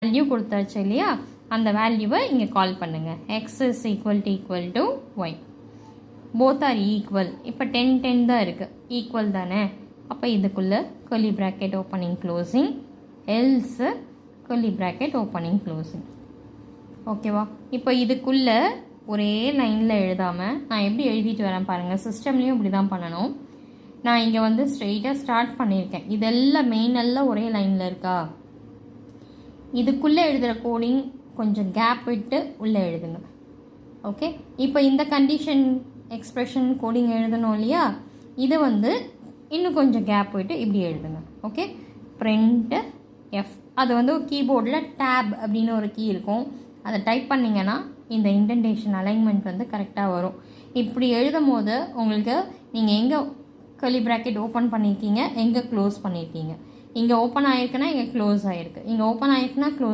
Value கொடுத்தாச்சு இல்லையா, அந்த வேல்யூவை இங்கே கால் பண்ணுங்கள். X is equal to Y. Both are equal. இப்போ 10 10 தான் இருக்குது, ஈக்குவல் தானே. அப்போ இதுக்குள்ளே curly bracket opening closing, else curly bracket opening closing. ஓகேவா? இப்போ இதுக்குள்ளே ஒரே லைனில் எழுதாமல் நான் எப்படி எழுதிட்டு வரேன் பாருங்கள். சிஸ்டம்லேயும் இப்படி தான் பண்ணணும். நான் இங்கே வந்து ஸ்ட்ரெயிட்டாக ஸ்டார்ட் பண்ணியிருக்கேன். இதெல்லாம் மெயினெல்லாம் ஒரே லைனில் இருக்கா. இதுக்குள்ளே எழுதுகிற கோடிங் கொஞ்சம் கேப் விட்டு உள்ளே எழுதுங்க. ஓகே, இப்போ இந்த கண்டிஷன் எக்ஸ்ப்ரெஷன் கோடிங் எழுதணும் இல்லையா, இது வந்து இன்னும் கொஞ்சம் கேப் விட்டு இப்படி எழுதுங்க. Okay, print F. அது வந்து கீபோர்டில் டேப் அப்படின்னு ஒரு கீ இருக்கும், அதை டைப் பண்ணிங்கன்னா இந்த இன்டென்டேஷன் அலைன்மெண்ட் வந்து கரெக்டாக வரும். இப்படி எழுதும் போது உங்களுக்கு நீங்கள் எங்கே கர்லி ப்ராக்கெட் ஓப்பன் பண்ணியிருக்கீங்க, எங்கே க்ளோஸ் பண்ணியிருக்கீங்க. இங்கே ஓப்பன் ஆகிருக்குன்னா இங்கே க்ளோஸ் ஆகிருக்கு, இங்கே ஓப்பன் ஆகிருக்குன்னா க்ளோஸ்